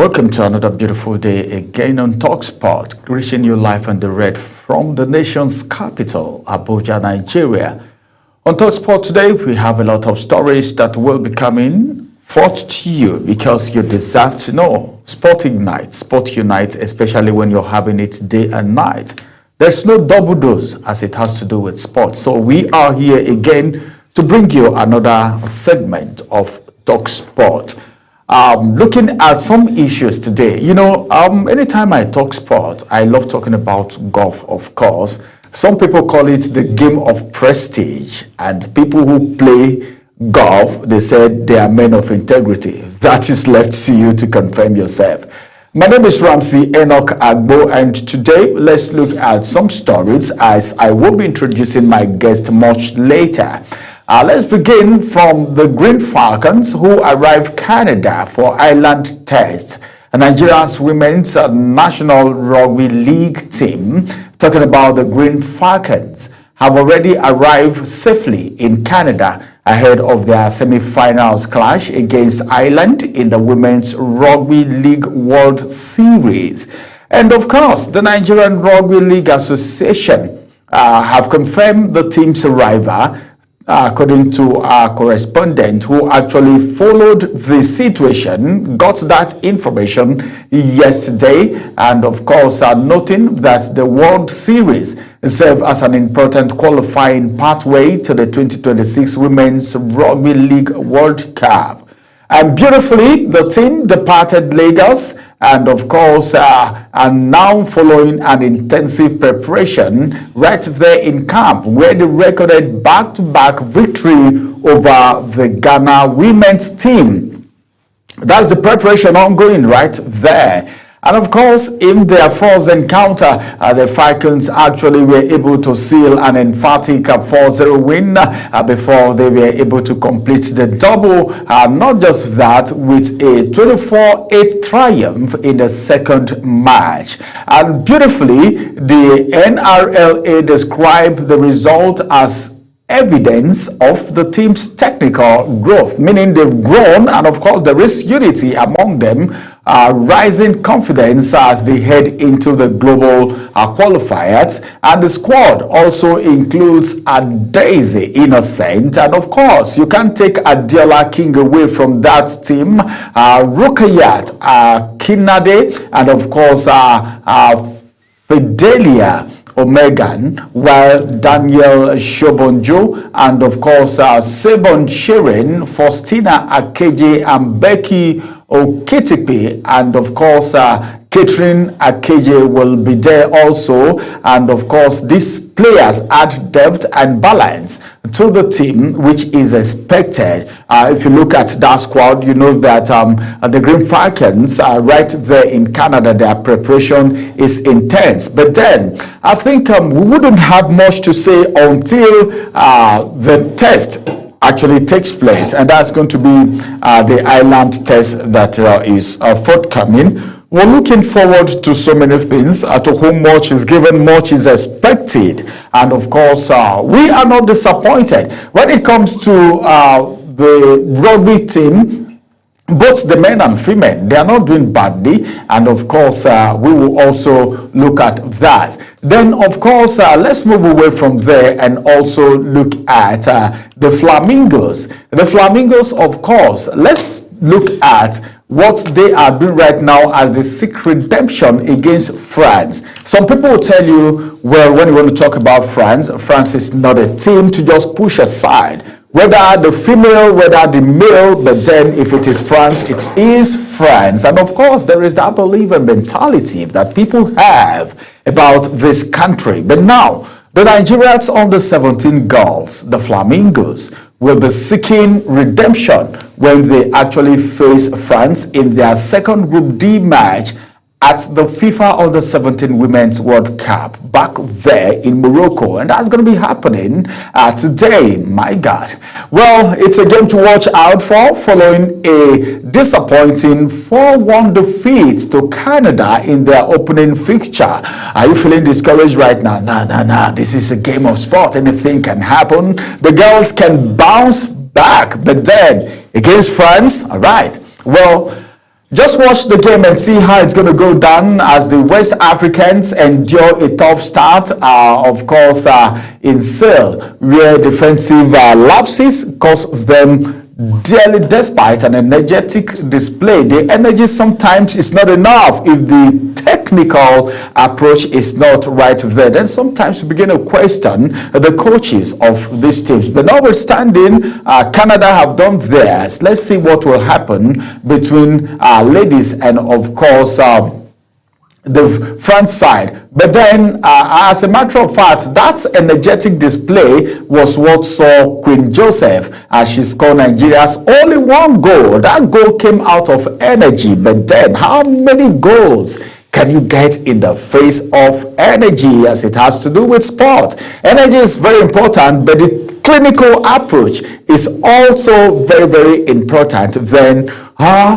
welcome to another beautiful day again on TalkSport, reaching you live and direct from the nation's capital, Abuja, Nigeria. On TalkSport today, we have a lot of stories that will be coming forth to you because you deserve to know. Sport ignites, sport unites, especially when you're having it day and night. There's no double dose as it has to do with sports. So we are here again to bring you another segment of TalkSport. Looking at some issues today, anytime I talk sport, I love talking about golf, of course. Some people call it the game of prestige, and people who play golf, they said they are men of integrity. That is left to you to confirm yourself. My name is Ramsey Enoch Agbo, and today let's look at some stories as I will be introducing my guest much later. Let's begin from the Green Falcons who arrived Canada for Island Test. Nigeria's women's national rugby league team, talking about the Green Falcons, have already arrived safely in Canada ahead of their semi-finals clash against Ireland in the Women's Rugby League World Series. And of course, the Nigerian Rugby League Association have confirmed the team's arrival. According to our correspondent who actually followed the situation, got that information yesterday, and of course noting that the World Series serves as an important qualifying pathway to the 2026 Women's Rugby League World Cup. And beautifully, the team departed Lagos and of course are now following an intensive preparation right there in camp, where they recorded back-to-back victory over the Ghana women's team. That's the preparation ongoing right there. And of course, in their first encounter, the Falcons actually were able to seal an emphatic 4-0 win before they were able to complete the double. Not just that, with a 24-8 triumph in the second match. And beautifully, the NRLA described the result as evidence of the team's technical growth, meaning they've grown, and of course there is unity among them, rising confidence as they head into the global qualifiers. And the squad also includes Daisy Innocent, and of course you can't take Adiola King away from that team, Rukayat Kinade, and of course Fidelia Omegan, while Daniel Shobonjo and of course Sebon Shirin, Faustina Akeje and Becky Okitipi, and of course Catherine Akeje will be there also. And of course these players add depth and balance to the team, which is expected. If you look at that squad, you know that the Green Falcons are right there in Canada. Their preparation is intense. But then I think we wouldn't have much to say until the test actually takes place, and that's going to be the Island Test that is forthcoming. We're looking forward to so many things, to whom much is given, much is expected. And of course, we are not disappointed. When it comes to the rugby team, both the men and female, they are not doing badly. And of course, we will also look at that. Then, of course, let's move away from there and also look at the Flamingos. The Flamingos, of course, let's look at what they are doing right now as the Sikh redemption against France. Some people will tell you, well, when you want to talk about France, France is not a team to just push aside. Whether the female, whether the male, but then if it is France, it is France. And of course, there is that belief and mentality that people have about this country. But now, the Nigerians under 17 girls, the Flamingos, will be seeking redemption when they actually face France in their second Group D match at the FIFA Under-17 Women's World Cup back there in Morocco. And that's going to be happening today. My God. Well, it's a game to watch out for following a disappointing 4-1 defeat to Canada in their opening fixture. Are you feeling discouraged right now? No. This is a game of sport. Anything can happen. The girls can bounce back. But then, against France, all right. Well, Just watch the game and see how it's going to go down as the West Africans endure a tough start, of course, in Sale, where defensive lapses cost them dearly. Despite an energetic display, the energy sometimes is not enough if the technical approach is not right there. Then sometimes you begin to question the coaches of these teams. But notwithstanding, Canada have done theirs. Let's see what will happen between ladies and, of course, the front side. But then, as a matter of fact, that energetic display was what saw Queen Joseph as she scored Nigeria's only one goal. That goal came out of energy. But then, how many goals can you get in the face of energy, as it has to do with sport? Energy is very important, but the clinical approach is also very, very important. Then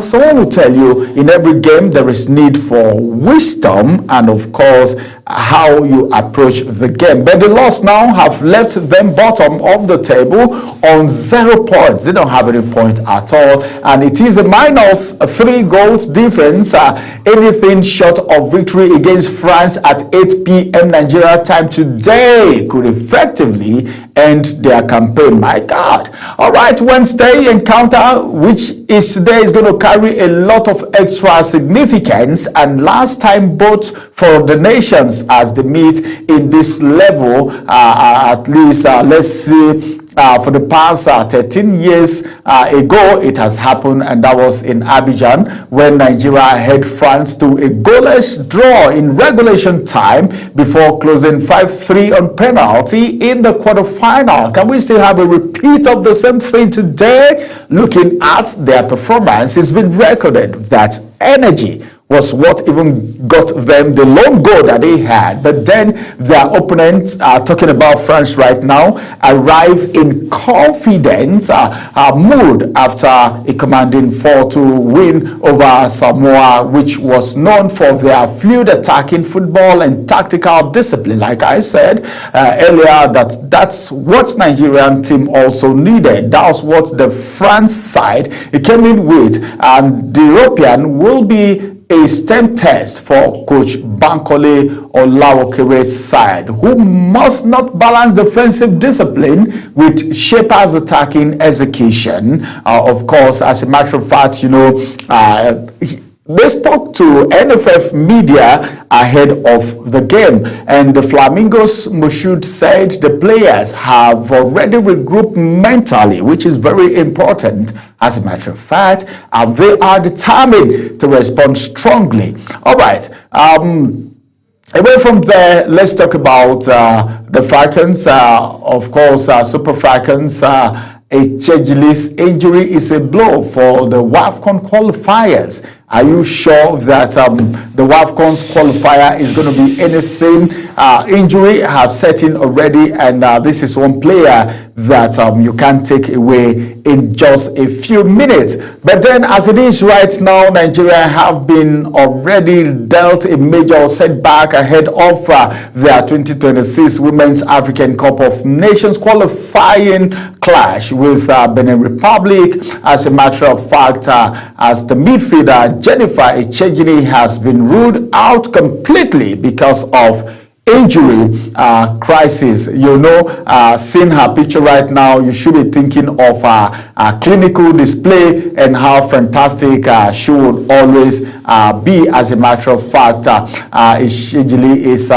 someone will tell you in every game there is need for wisdom and, of course, how you approach the game. But the loss now have left them bottom of the table on 0 points. They don't have any point at all, and it is a minus 3 goals difference. Anything short of victory against France at 8 p.m. Nigeria time today could effectively end their campaign. My God. All right, Wednesday encounter, which is today, is going to carry a lot of extra significance, and last time both for the nations as they meet in this level, at least let's see, for the past 13 years ago, it has happened, and that was in Abidjan when Nigeria had France to a goalless draw in regulation time before closing 5-3 on penalty in the quarterfinal. Can we still have a repeat of the same thing today? Looking at their performance, it's been recorded that energy was what even got them the lone goal that they had. But then their opponents, talking about France right now, arrive in confidence mood after a commanding 4-2 win over Samoa, which was known for their fluid attacking football and tactical discipline. Like I said earlier, that's what Nigerian team also needed. That was what the France side came in with, and the European will be a STEM test for Coach Bankole Olawokere's side, who must not balance defensive discipline with Shepard's attacking execution. Of course, as a matter of fact, you know, they spoke to NFF media ahead of the game, and the Flamingos Moshood said the players have already regrouped mentally, which is very important. As a matter of fact, they are determined to respond strongly. All right. Away from there, let's talk about the Falcons. Of course, Super Falcons. A Chegili's injury is a blow for the WAFCON qualifiers. Are you sure that the WAFCON's qualifier is going to be anything? Injury have set in already, and this is one player that you can't take away in just a few minutes. But then, as it is right now, Nigeria have been already dealt a major setback ahead of their 2026 Women's African Cup of Nations qualifying clash with Benin Republic. As a matter of fact, as the midfielder Jennifer Echegini has been ruled out completely because of injury crisis. You know, seeing her picture right now, you should be thinking of a clinical display and how fantastic she would always be. As a matter of fact, Echegini is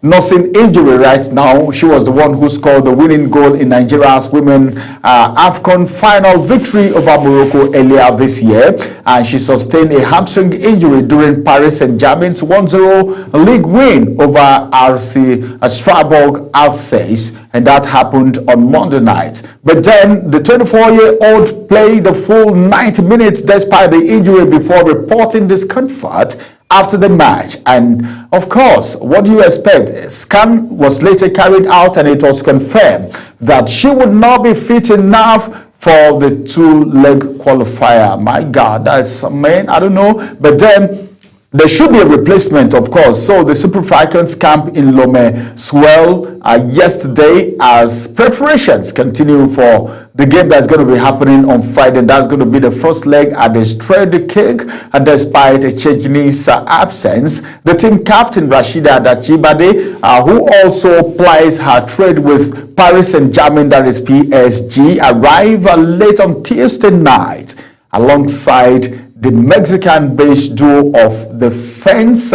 nursing injury right now. She was the one who scored the winning goal in Nigeria's women AFCON final victory over Morocco earlier this year, and she sustained a hamstring injury during Paris Saint-Germain's 1-0 league win over RC Strasbourg outsays, and that happened on Monday night. But then the 24-year-old played the full 90 minutes despite the injury before reporting discomfort after the match. And of course, what do you expect? A scan was later carried out, and it was confirmed that she would not be fit enough for the 2-leg qualifier. My God, that's, man, I don't know. But then there should be a replacement, of course. So the Super Falcons camp in Lome swell yesterday as preparations continue for the game that's going to be happening on Friday. That's going to be the first leg at the Strand Kick. Despite Chejini's absence, the team captain Rashida Dachibade, who also plies her trade with Paris Saint-Germain, that is PSG, arrived late on Tuesday night alongside the Mexican-based duo of defenders,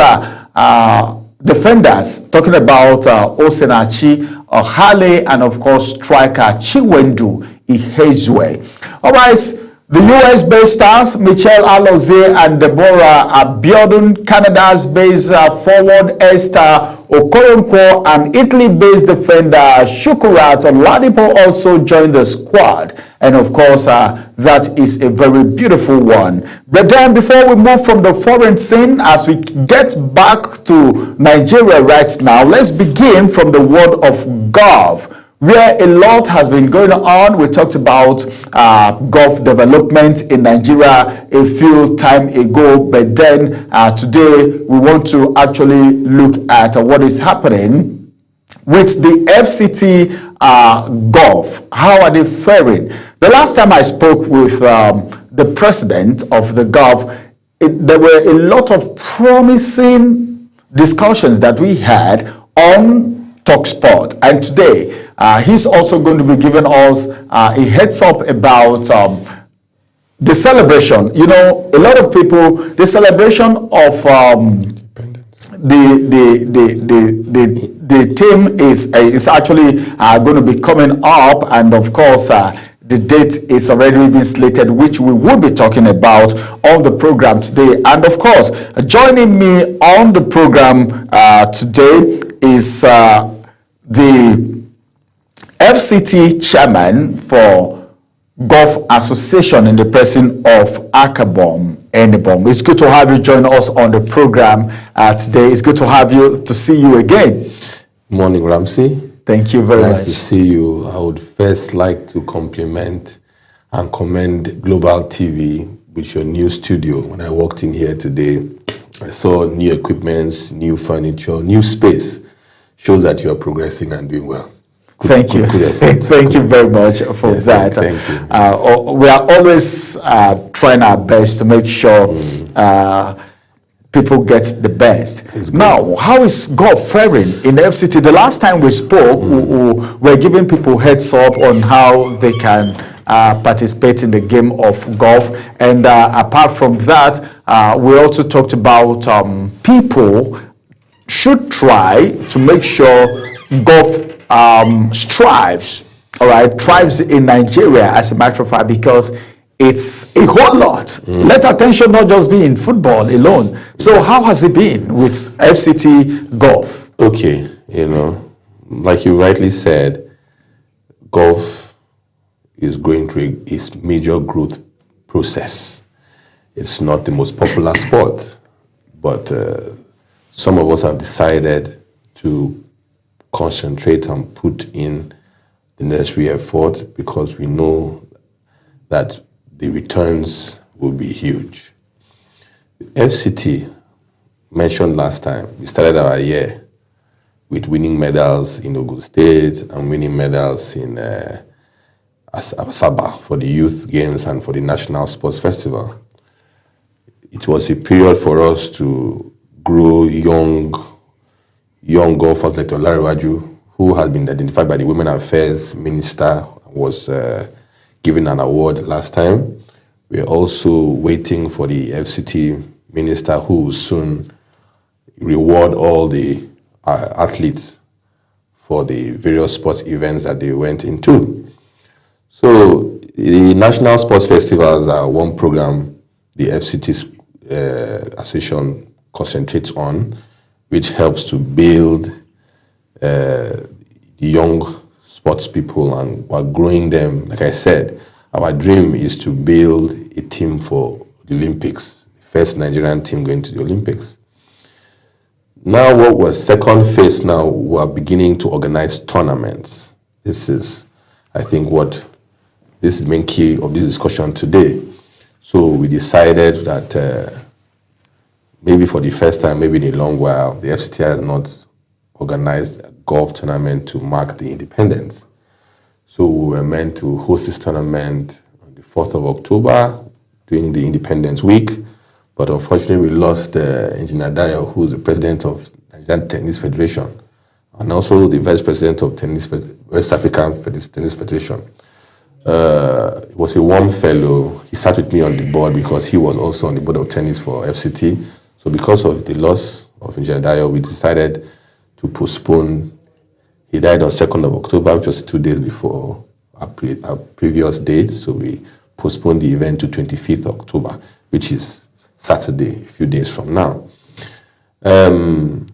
talking about Osenachi Ohale and, of course, striker Chiwendu Ihezue. All right, the US-based stars Michelle Alozie and Deborah Abiodun, Canada's-based forward Esther Okoronkwo, and Italy-based defender Shukurat Oladipo also joined the squad. And of course, that is a very beautiful one. But then before we move from the foreign scene, as we get back to Nigeria right now, let's begin from the world of golf, where a lot has been going on. We talked about golf development in Nigeria a few time ago, but then today we want to actually look at what is happening with the FCT golf. How are they faring? The last time I spoke with the president of the golf, there were a lot of promising discussions that we had on TalkSport, and today he's also going to be giving us a heads up about the celebration. You know, a lot of people, the celebration of the team is actually going to be coming up, and of course the date is already been slated, which we will be talking about on the program today. And of course, joining me on the program today is the FCT chairman for Golf Association in the person of Akabom Enibom. It's good to have you join us on the program today. It's good to see you again. Morning, Ramsey. Thank you very much. Nice to see you. I would first like to compliment and commend Global TV with your new studio. When I walked in here today, I saw new equipments, new furniture, new space. Shows that you are progressing and doing well. Thank you. Thank you very much for that. Thank you. We are always trying our best to make sure people get the best. Now, how is golf faring in the FCT? The last time we spoke, we were giving people heads up on how they can participate in the game of golf. And apart from that, we also talked about people should try to make sure golf thrives in Nigeria, as a matter of fact, because it's a whole lot. Let attention not just be in football alone. So how has it been with FCT golf? Okay, like you rightly said, golf is going through its major growth process. It's not the most popular sport, but some of us have decided to concentrate and put in the necessary effort because we know that the returns will be huge. FCT, mentioned last time, we started our year with winning medals in Ogun State and winning medals in Asaba for the youth games and for the National Sports Festival. It was a period for us to grow young golfers like Olariwaju, who has been identified by the Women Affairs Minister, was given an award last time. We're also waiting for the FCT Minister, who will soon reward all the athletes for the various sports events that they went into. So the National Sports Festivals are one program the FCT Association concentrates on, which helps to build the young sports people, and while growing them. Like I said, our dream is to build a team for the Olympics, the first Nigerian team going to the Olympics. Now, what was second phase now, we are beginning to organize tournaments. This is, I think, this is the main key of this discussion today. So we decided that maybe for the first time, maybe in a long while, the FCT has not organized a golf tournament to mark the independence. So we were meant to host this tournament on the 4th of October during the Independence Week. But unfortunately, we lost Engineer Dayo, who's the president of Nigerian Tennis Federation, and also the vice president of West African Tennis Federation. He was a warm fellow. He sat with me on the board because he was also on the board of tennis for FCT. So because of the loss of Engineer Dayo, we decided to postpone. He died on 2nd of October, which was 2 days before our previous date. So we postponed the event to 25th October, which is Saturday, a few days from now. Being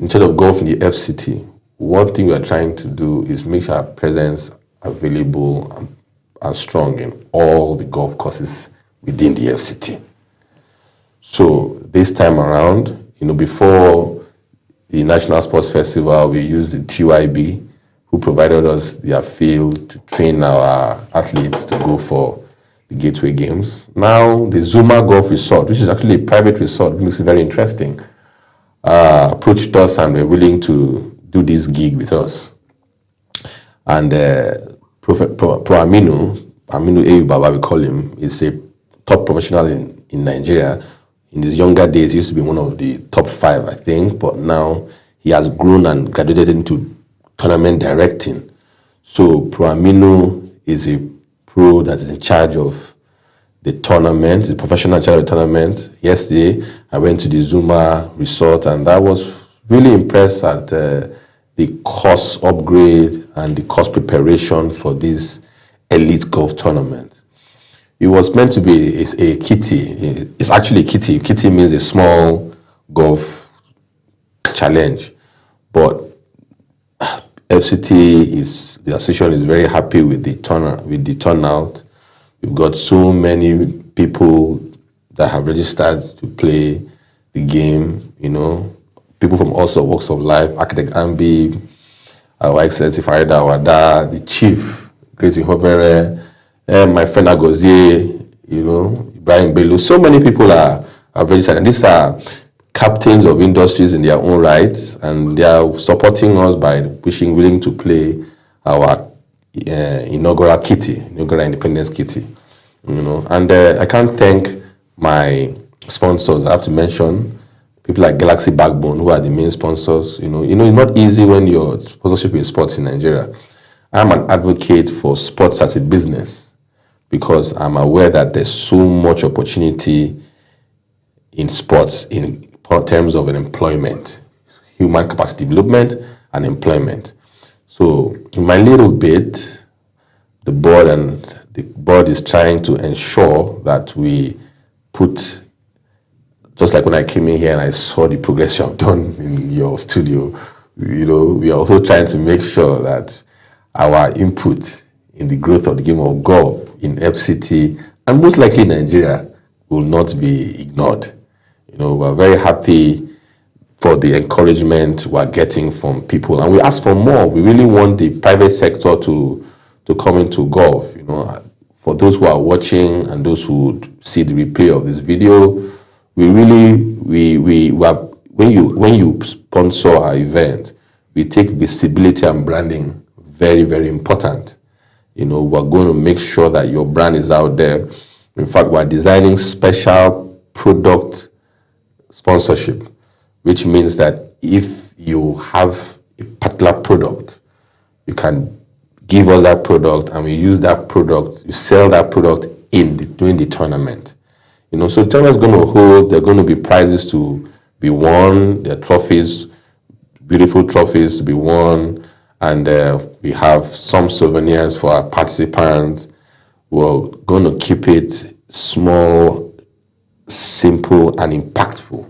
in charge of golf in the FCT, one thing we are trying to do is make sure our presence available and strong in all the golf courses within the FCT. So this time around, before the National Sports Festival, we used the TYB, who provided us their field to train our athletes to go for the Gateway Games. Now, the Zuma Golf Resort, which is actually a private resort, makes it very interesting, approached us and were willing to do this gig with us. And Pro Aminu Eyu Baba, we call him, is a top professional in Nigeria. In his younger days, he used to be one of the top 5, I think, but now he has grown and graduated into tournament directing. So Pro Aminu is a pro that is in charge of the tournament, the professional in charge of the tournament. Yesterday, I went to the Zuma Resort, and I was really impressed at the course upgrade and the course preparation for this elite golf tournament. It was meant to be a kitty. It's actually a kitty. Kitty means a small golf challenge. But FCT the association is very happy with the turnout. We've got so many people that have registered to play the game. People from all sorts of walks of life. Architect Ambi, our Excellency Farida Awada, the Chief, Gracie Hovere, my friend Agozie, Ibrahim Bello. So many people are registered, and these are captains of industries in their own rights, and they are supporting us by willing to play our inaugural independence kitty. And I can't thank my sponsors. I have to mention people like Galaxy Backbone, who are the main sponsors. It's not easy when your sponsorship is sports in Nigeria. I'm an advocate for sports as a business because I'm aware that there's so much opportunity in sports in terms of employment, human capacity development, and employment. So in my little bit, the board is trying to ensure that we put, just like when I came in here and I saw the progress you have done in your studio, we are also trying to make sure that our input in the growth of the game of golf in FCT and most likely Nigeria will not be ignored. We're very happy for the encouragement we're getting from people, and we ask for more. We really want the private sector to come into golf. For those who are watching and those who see the replay of this video, when you sponsor our event, we take visibility and branding very, very important. We're going to make sure that your brand is out there. In fact, we're designing special product sponsorship, which means that if you have a particular product, you can give us that product and we use that product, you sell that product during the tournament. So the tournament is going to hold, there are going to be prizes to be won, there are trophies, beautiful trophies to be won, and we have some souvenirs for our participants. We're going to keep it small, simple, and impactful.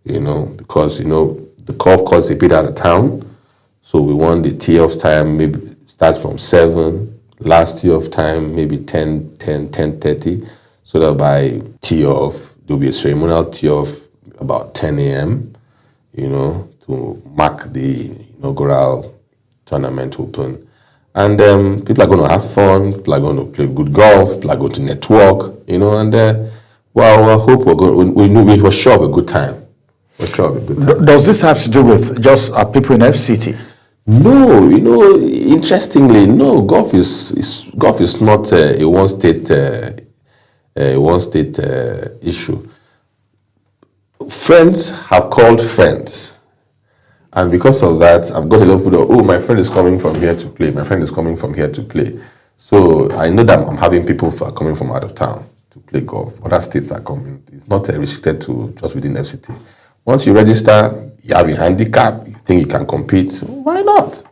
Because the golf course is a bit out of town, so we want the tee off time maybe start from 7, last tee off time maybe 10:30, so that by tee off there'll be a ceremonial tee off about 10 a.m. To mark the inaugural tournament open, and people are going to have fun. People are going to play good golf. People are going to network. And Well, I hope we're going. We were sure of a good time. We're sure of a good time. Does this have to do with just people in FCT? No, interestingly, no. Golf is not a one-state issue. Friends have called friends, and because of that, I've got a lot of people. Oh, my friend is coming from here to play. My friend is coming from here to play. So I know that I'm having people who are coming from out of town to play golf. Other states are coming. It's not restricted to just within FCT. Once you register, you have a handicap, you think you can compete, why not?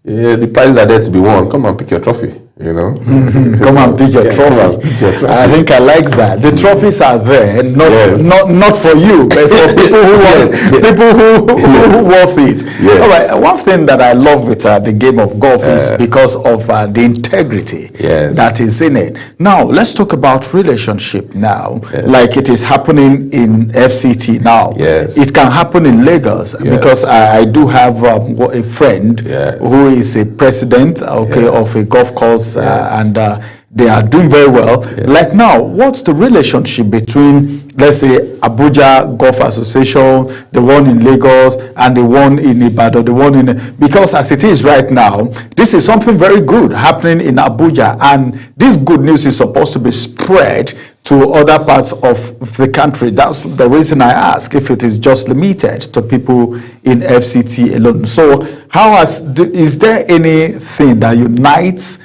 The prizes are there to be won. Come and pick your trophy, Come and pick your trophy. I think I like that. The trophies are there, not for you, but for people who want who worth it. Yes. All right. One thing that I love with the game of golf is because of the integrity that is in it. Now let's talk about relationship now, like it is happening in FCT now. Yes. It can happen in Lagos because I do have a friend who is a president of a golf course and they are doing very well. Like now, what's the relationship between, let's say, Abuja Golf Association, the one in Lagos, and the one in Ibadan, because as it is right now, this is something very good happening in Abuja, and this good news is supposed to be spread to other parts of the country. That's the reason I ask if it is just limited to people in FCT alone. So is there anything that unites,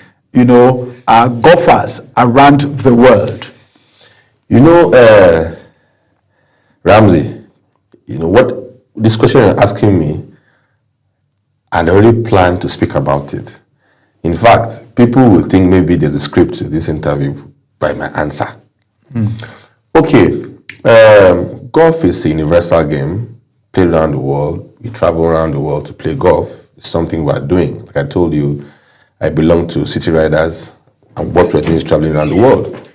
golfers around the world? Ramsey, what this question you're asking me, and I already plan to speak about it. In fact, people will think maybe there's a script to this interview by my answer. Okay, golf is a universal game, played around the world. We travel around the world to play golf. It's something we're doing. Like I told you, I belong to City Riders, and what we're doing is traveling around the world.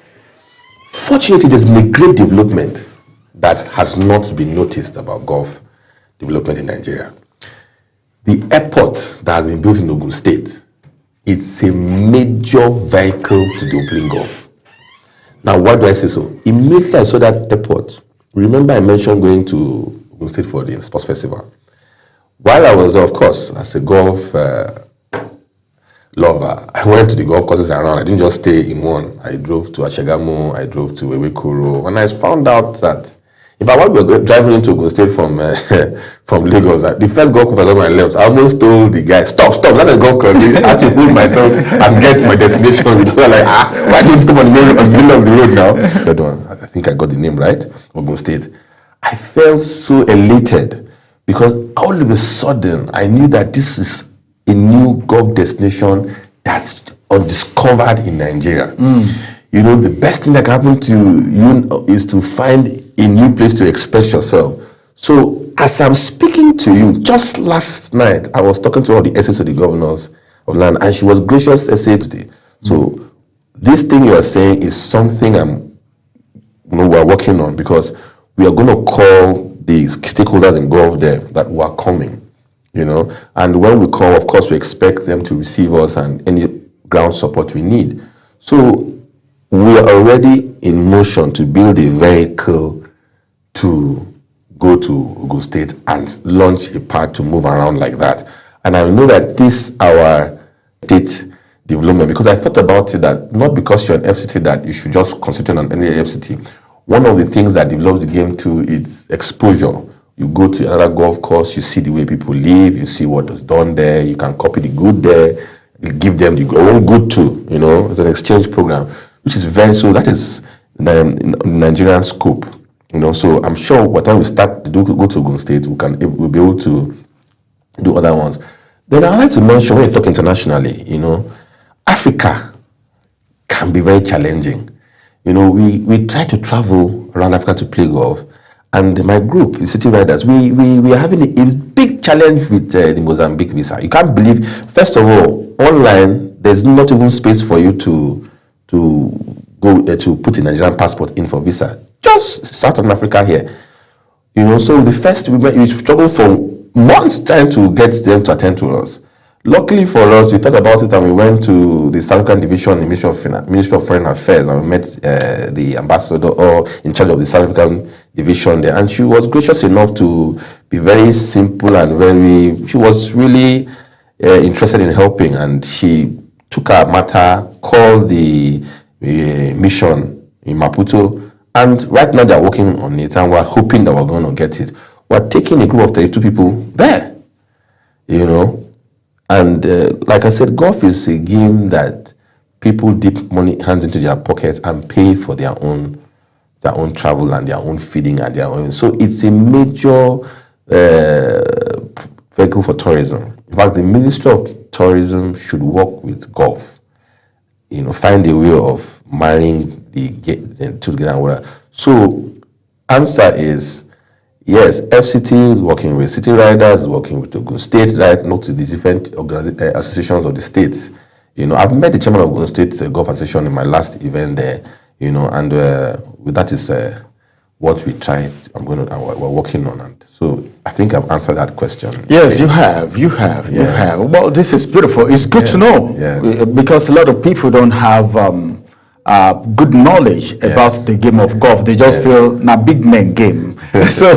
Fortunately, there's been a great development that has not been noticed about golf development in Nigeria. The airport that has been built in Ogun State, it's a major vehicle to the opening golf. Now, why do I say so? Immediately I saw that airport, remember I mentioned going to Ogun State for the sports festival. While I was there, of course, as a golf lover, I went to the golf courses around. I didn't just stay in one. I drove to Ashagamu, I drove to Ewekuru. When I found out that if I were driving into Ogun State from Lagos, the first golf course on my left, I almost told the guy, stop, not a golf course. I had to pull myself and get to my destination. They were like, why don't you stop on the middle of the road now? That one, I think I got the name right, Ogun State. I felt so elated because all of a sudden I knew that this is a new golf destination that's undiscovered in Nigeria. The best thing that can happen to you is to find a new place to express yourself. So as I'm speaking to you, just last night, I was talking to all the essays of the governors of land, and she was gracious essay today. So this thing you are saying is something we're working on, because we are going to call the stakeholders in golf there that we are coming, and when we come, of course, we expect them to receive us and any ground support we need. So we are already in motion to build a vehicle to go to Ogun State and launch a path to move around like that. And I know that this our state development, because I thought about it, that not because you're an FCT that you should just concentrate on any FCT. One of the things that develops the game too is exposure. You go to another golf course, you see the way people live, you see what is done there, you can copy the good there, give them the own good too, it's an exchange program, which is that is the Nigerian scope, so I'm sure by the time we start to go to Ogun State, we'll be able to do other ones. Then I'd like to mention, when you talk internationally, Africa can be very challenging. We try to travel around Africa to play golf, and my group, the City Riders, we are having a big challenge with the Mozambique visa. You can't believe, first of all, online, there's not even space for you to go to put a Nigerian passport in for visa. Just Southern Africa here. So the first, we struggled for months trying to get them to attend to us. Luckily for us, we thought about it and we went to the South African division in Ministry of Foreign Affairs, and we met the ambassador or in charge of the South African division there. And she was gracious enough to be very simple and she was really interested in helping. And she took our matter, called the mission in Maputo, and right now they're working on it and we're hoping that we're going to get it. We're taking a group of 32 people there, you know. And like I said, golf is a game that people dip hands into their pockets and pay for their own travel and their own feeding and their own. So it's a major vehicle for tourism. In fact, the Ministry of Tourism should work with golf. You know, find a way of marrying the two together. And whatever. So, answer is. Yes, FCT is working with City Riders, is working with Ogun State, right? Not to the different associations of the states. You know, I've met the chairman of Ogun State Golf Association in my last event there. You know, and that is what we tried. We're working on, and so I think I've answered that question. Yes, you have. You have. Well, this is beautiful. It's good to know because a lot of people don't have. Good knowledge about the game of golf. They just feel big men game. so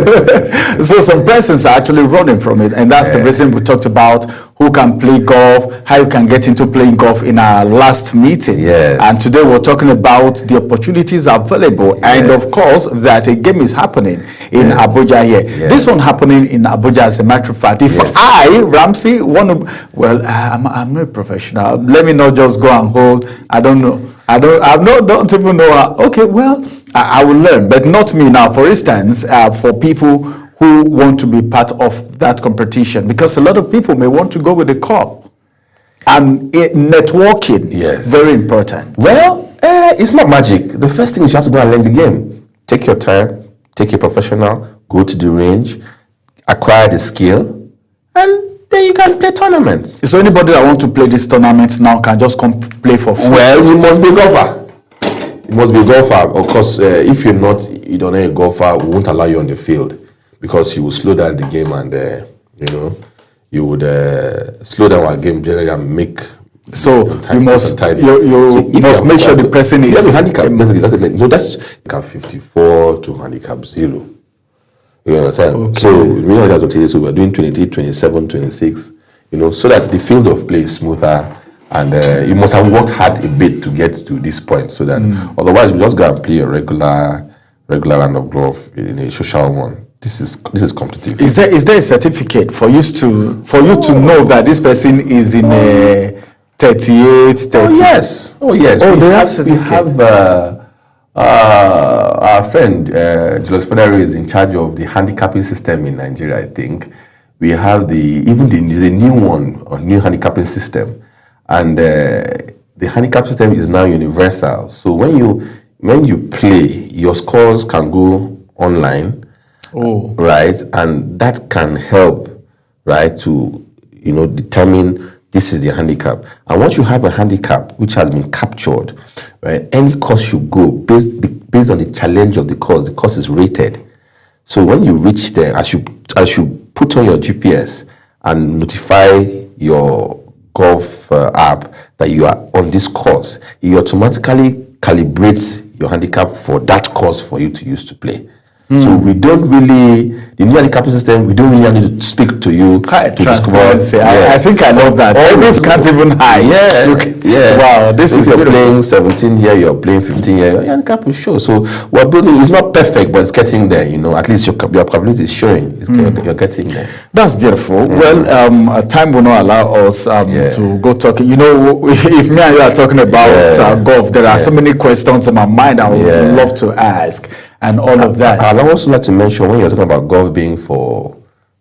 some persons are actually running from it, and that's the reason we talked about who can play golf, how you can get into playing golf in our last meeting. And today we're talking about the opportunities available, and of course that a game is happening in Abuja here. This one happening in Abuja, as a matter of fact. If I, Ramsey, want to, well, I'm not a professional. Let me not just go and hold. I don't know. Don't even know. Okay, well, I will learn, but not me now. For instance, for people who want to be part of that competition, because a lot of people may want to go with the cup, and networking, very important. Well, it's not magic. The first thing is you have to go and learn the game. Take your time, take a professional, go to the range, acquire the skill, and then you can play tournaments. So anybody that want to play these tournaments now can just come play for free? Well, you must be a golfer. You must be a golfer. Of course, if you're not, you don't know a golfer, we won't allow you on the field because you will slow down the game and, you would slow down our game generally and make. So you must make sure the person is. Yeah, handicap. No, that's 54 to handicap 0. You understand? Okay. So we're doing 28, 27, 26, so that the field of play is smoother, and you must have worked hard a bit to get to this point, so that otherwise we just go and play a regular round of golf in a social one. This is competitive. Is there a certificate for you to know that this person is in a 38, 30? Oh yes. Oh, they have certificate. We have our friend Julius Federer is in charge of the handicapping system in Nigeria, I think. We have the new handicapping system, and the handicap system is now universal. So when you play, your scores can go online, right, and that can help, right, to determine this is the handicap. And once you have a handicap which has been captured, right, any course you go, based on the challenge of the course is rated. So when you reach there, as you put on your GPS and notify your golf app that you are on this course, it automatically calibrates your handicap for that course for you to use to play. So we don't really, the new handicapping system, we don't really need to speak to you to discover. I think I love that. Always can't even hide. Wow, this is you're playing 17 here, you're playing 15 here, your handicap will show. So we're building, it's not perfect, but it's getting there, At least your capability is showing. You're getting there. That's beautiful. Well, time will not allow us to go talking. If me and you are talking about golf, there are so many questions in my mind I would love to ask. And all of that. I'd also like to mention, when you're talking about golf being for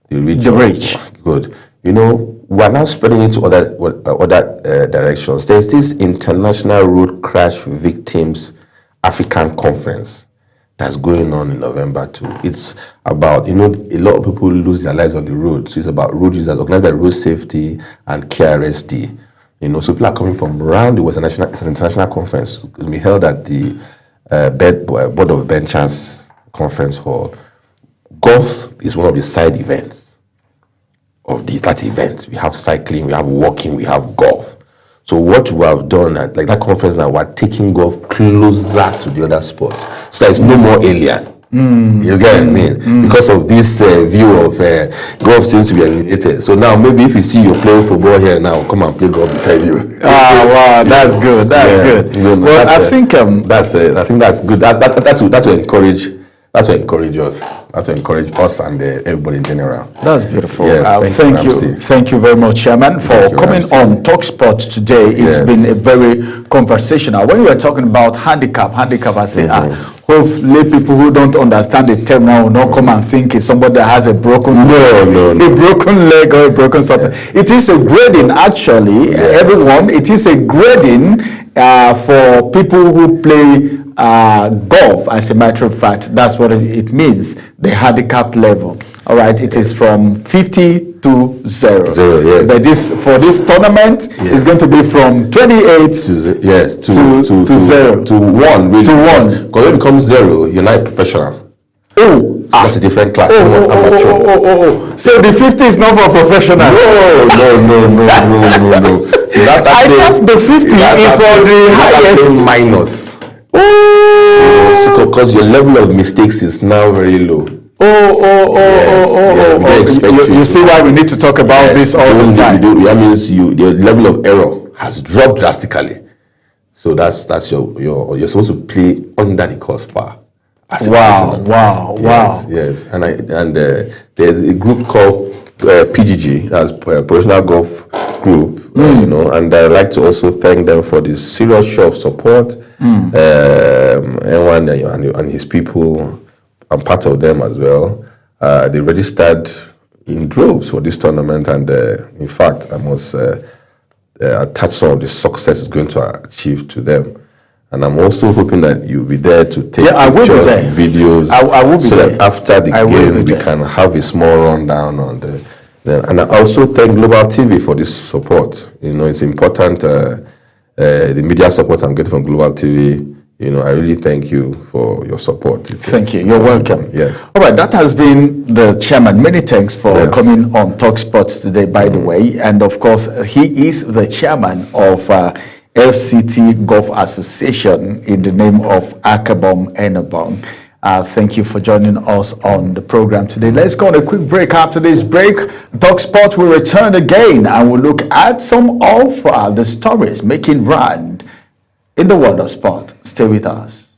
the rich. The rich. Good. We're now spreading into other directions. There's this International Road Crash Victims African Conference that's going on in November too. It's about, a lot of people lose their lives on the road. So it's about road users, organized by Road Safety and KRSD. So people are coming from around the world. It's an international conference. It will be held at the Board of Benchers Conference Hall. Golf is one of the side events. of that event. We have cycling, we have walking, we have golf. So what we have done at like that conference now, we're taking golf closer to the other sports. So it's no more alien. You get what I mean? Because of this view of golf seems to be eliminated. So now maybe if you see you're playing football here now, come and play golf beside you. Wow, that's good. That's good. Well, I think that's good. That will encourage. That will encourage us. That will encourage us and everybody in general. That's beautiful. Yes, thank you. Thank you very much, Chairman, for coming on TalkSport today. It's been a very conversational. When we were talking about handicap, I say, hopefully people who don't understand the term now will not come and think it's somebody that has a broken a broken leg or a broken something. It is a grading, actually, everyone. It is a grading for people who play golf. As a matter of fact, that's what it means, the handicap level. All right, it is from 50 to 0. But for this tournament, it's going to be from 28 to 0. To 1, really. To 1. Because when it becomes 0, you're not a professional. So that's a different class. So the 50 is not for professional. No. I thought the 50 is for the highest. Minus. Because your level of mistakes is now very low. You see why we need to talk about this all the time. That means your level of error has dropped drastically. So that's you're supposed to play under the course bar. Wow. Yes. And there's a group called PGG, that's Professional Golf Group, and I'd like to also thank them for the serious show of support. Everyone and his people, I'm part of them as well. They registered in droves for this tournament, and in fact, I must attach some of the success it's going to achieve to them. And I'm also hoping that you'll be there to take pictures, videos, I will be so there. that after the game we can have a small rundown on the. And I also thank Global TV for this support. It's important. The media support I'm getting from Global TV. I really thank you for your support. Thank you. You're welcome. Yes. All right. That has been the chairman. Many thanks for coming on TalkSport today, by the way. And of course, he is the chairman of FCT Golf Association in the name of Akabom Enabong. Thank you for joining us on the program today. Let's go on a quick break. After this break, TalkSport will return again and we'll look at some of the stories making round in the world of sport. Stay with us.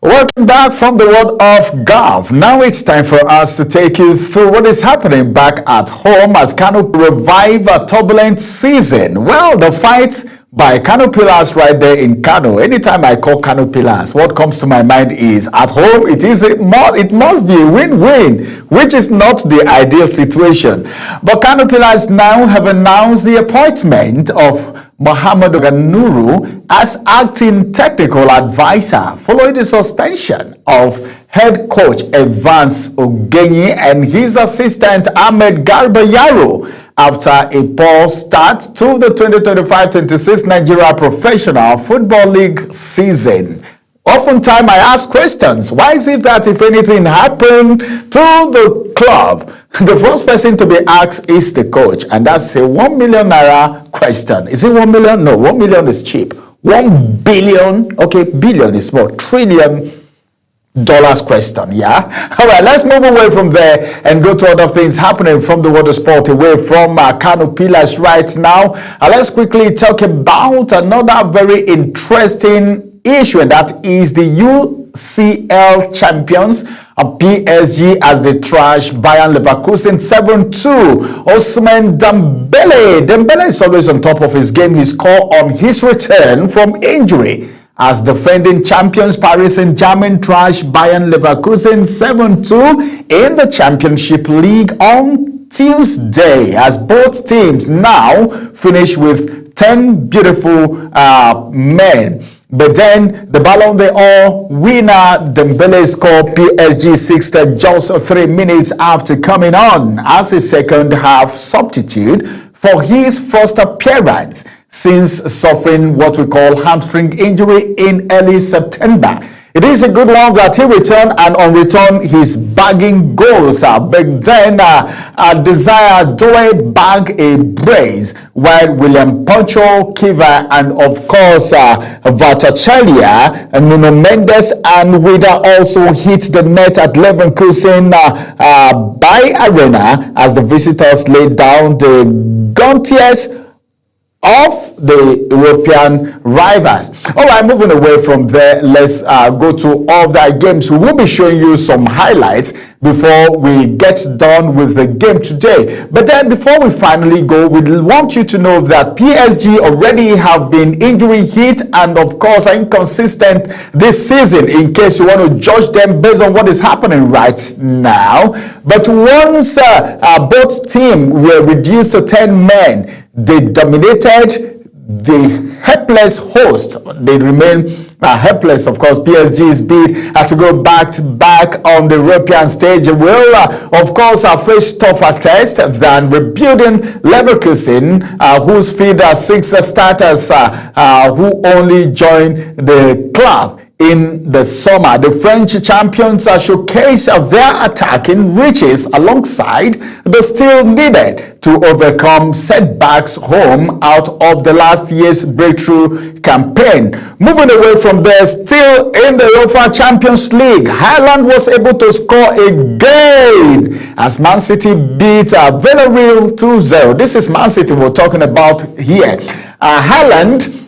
Welcome back from the world of golf. Now it's time for us to take you through what is happening back at home as Kano revive a turbulent season. Well, the fight by Kano Pillars right there in Kano. Anytime I call Kano Pillars, what comes to my mind is at home, it must be win-win, which is not the ideal situation. But Kano Pillars now have announced the appointment of Muhammad Nuru as acting technical advisor following the suspension of head coach Evans Ogenyi and his assistant Ahmed Garba Yaro after a poor start to the 2025-26 Nigeria Professional Football League season. Oftentimes I ask questions, why is it that if anything happened to the club, the first person to be asked is the coach? And that's a 1 million naira question. Is it 1 million? No, 1 million is cheap. 1 billion, okay, billion is more, trillion dollars question, yeah? All right, let's move away from there and go to other things happening from the water sport, away from Kano Pillars right now. Let's quickly talk about another very interesting issue, and that is the UCL champions of PSG as they trash Bayern Leverkusen 7-2. Ousmane Dembele is always on top of his game. He scored on his return from injury as defending champions Paris Saint-Germain trashed Bayern Leverkusen 7-2 in the Championship League on Tuesday, as both teams now finish with 10 beautiful men. But then the Ballon d'Or winner Dembele scored PSG 6 just 3 minutes after coming on as a second half substitute for his first appearance since suffering what we call hamstring injury in early September. It is a good one that he returned, and on return he's bagging goals. But then Desire Doe bag a brace, while William Poncho, Kiva, and of course Vatachalia, Nuno Mendes and Wida also hit the net at Leverkusen by Arena as the visitors laid down the Gontiers of the European rivals. All right, moving away from there, let's go to other games. We will be showing you some highlights before we get done with the game today. But then before we finally go, we want you to know that PSG already have been injury hit and of course inconsistent this season, in case you want to judge them based on what is happening right now. But once both teams were reduced to 10 men, they dominated the helpless host. They remain helpless. Of course, PSG's bid had to go back to back on the European stage. Will, of course, face tougher test than rebuilding Leverkusen, whose feed 6 starters who only joined the club in the summer. The French champions showcase their attacking riches alongside the skill needed to overcome setbacks home out of the last year's breakthrough campaign. Moving away from there, still in the UEFA Champions League, Haaland was able to score again as Man City beat Villarreal 2-0. This is Man City we're talking about here. Haaland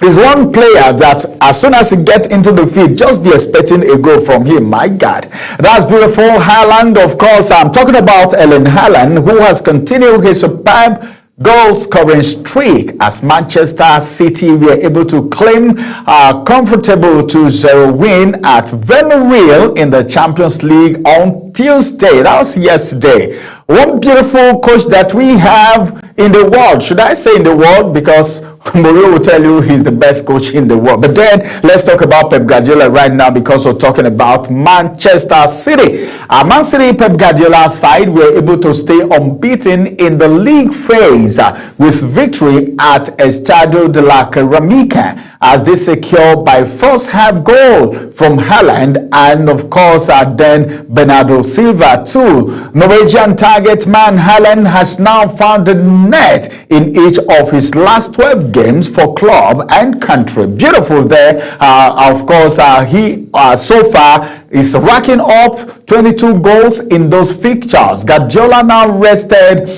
is one player that as soon as he gets into the field, just be expecting a goal from him. My God, that's beautiful. Haaland, of course, I'm talking about Erling Haaland, who has continued his superb goal scoring streak as Manchester City were able to claim a comfortable 2-0 win at Villarreal in the Champions League on Tuesday. That was yesterday. One beautiful coach that we have in the world. Should I say in the world? Because Mourinho will tell you he's the best coach in the world. But then let's talk about Pep Guardiola right now, because we're talking about Manchester City. Man City Pep Guardiola's side were able to stay unbeaten in the league phase with victory at Estadio de la Ceramica as they secure by first half goal from Haaland and of course then Bernardo Silva too. Norwegian Tiger target man Haaland has now found the net in each of his last 12 games for club and country. Beautiful there. Of course, he so far is racking up 22 goals in those fixtures. Guardiola now rested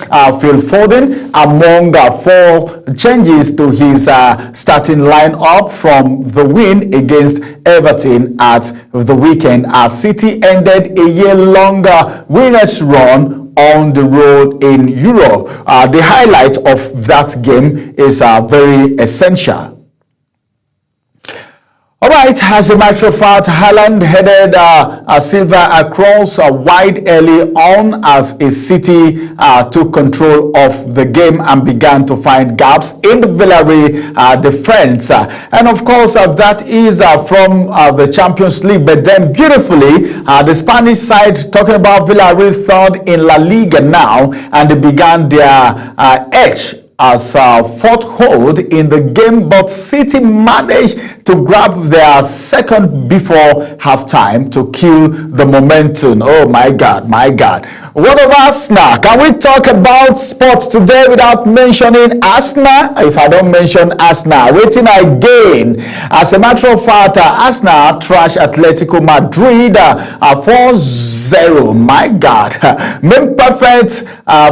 Phil Foden among 4 changes to his starting lineup from the win against Everton at the weekend as City ended a year-longer winners run on the road in Europe. The highlight of that game is very essential. All right, as a matter of fact, Haaland headed Silva across wide early on as a City took control of the game and began to find gaps in the Villarreal defense. And of course, that is from the Champions League. But then beautifully, the Spanish side, talking about Villarreal, third in La Liga now, and they began their edge as foothold in the game, but City managed to grab their second before halftime to kill the momentum. Oh my God, my God. What of Arsenal? Can we talk about sports today without mentioning Arsenal? If I don't mention Arsenal, waiting again. As a matter of fact, Arsenal trashed Atletico Madrid 4-0. My God. Main perfect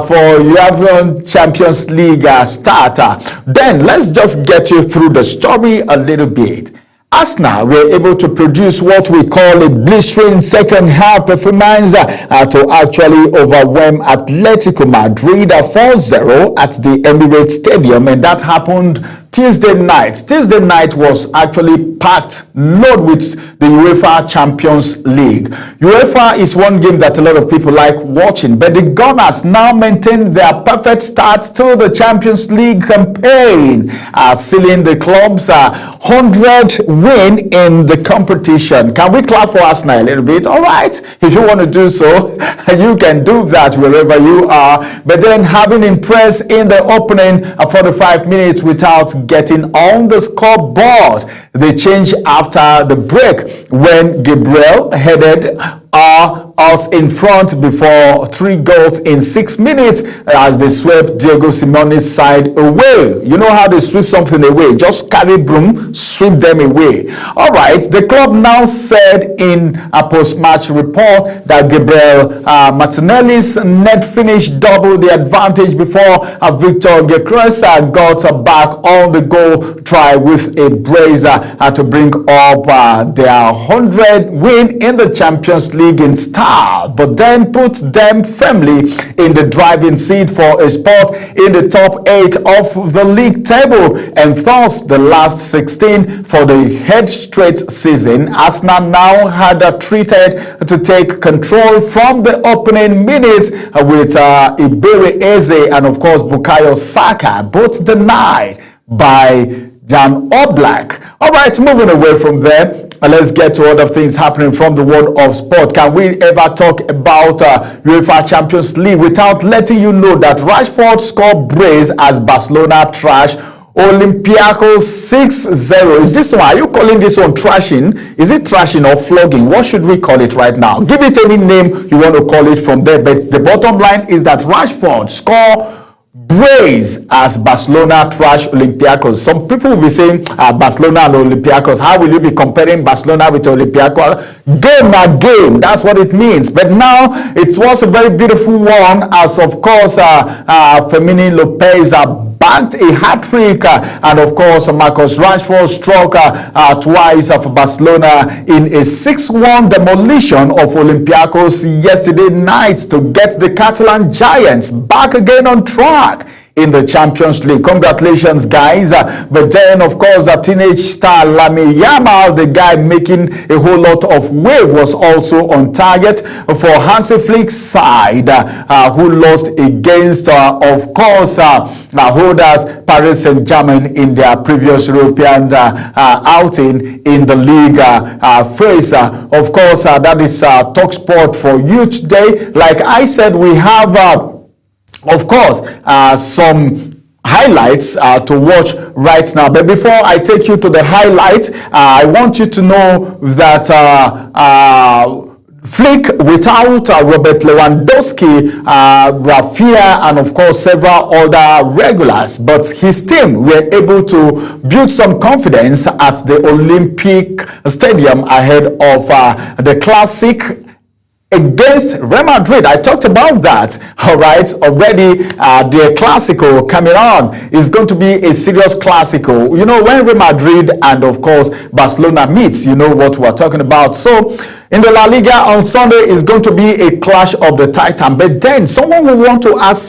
for UEFA Champions League starter. Then let's just get you through the story a little bit. Arsenal were able to produce what we call a blistering second half performance to actually overwhelm Atletico Madrid 4-0 at the Emirates Stadium, and that happened Tuesday night. Tuesday night was actually packed load with the UEFA Champions League. UEFA is one game that a lot of people like watching, but the Gunners now maintain their perfect start to the Champions League campaign, sealing the club's 100th win in the competition. Can we clap for Arsenal a little bit? All right, if you want to do so, you can do that wherever you are. But then having impressed in the opening 45 minutes without getting on the scoreboard, they changed after the break when Gabriel headed us in front before 3 goals in 6 minutes as they swept Diego Simeone's side away. You know how they sweep something away? Just carry broom, sweep them away. All right, the club now said in a post-match report that Gabriel Martinelli's net finish doubled the advantage before Victor Gyökeres got back on the goal try with a brace to bring up their 100th win in the Champions League in style, but then put them firmly in the driving seat for a spot in the top 8 of the league table, and thus the last 16 for the head straight season. Arsenal now had treated to take control from the opening minutes with Iberi Eze and of course Bukayo Saka, both denied by Jan Oblak. All right, moving away from there, let's get to other things happening from the world of sport. Can we ever talk about UEFA Champions League without letting you know that Rashford scored brace as Barcelona trash Olympiacos 6-0. Is this one, are you calling this one trashing? Is it trashing or flogging? What should we call it right now? Give it any name you want to call it from there. But the bottom line is that Rashford scored brace as Barcelona trash Olympiacos. Some people will be saying Barcelona and Olympiacos. How will you be comparing Barcelona with Olympiacos? Game na game. That's what it means. But now it was a very beautiful one as of course Fermín López banked a hat-trick and of course Marcus Rashford struck twice for Barcelona in a 6-1 demolition of Olympiacos yesterday night to get the Catalan Giants back again on track in the Champions League. Congratulations, guys. But then, of course, the teenage star Lamine Yamal, the guy making a whole lot of wave, was also on target for Hansi Flick's side, who lost against, of course, holders Paris Saint-Germain in their previous European outing in the league phase. Of course, that is TalkSport for you today. Like I said, we have of course, some highlights to watch right now. But before I take you to the highlights, I want you to know that Flick without Robert Lewandowski, Rafinha, and of course several other regulars, but his team were able to build some confidence at the Olympic Stadium ahead of the Classic against Real Madrid. I talked about that. All right, already the Clásico coming on is going to be a serious Clásico. You know, when Real Madrid and of course Barcelona meets, you know what we're talking about. So in the La Liga on Sunday is going to be a clash of the Titan. But then someone will want to ask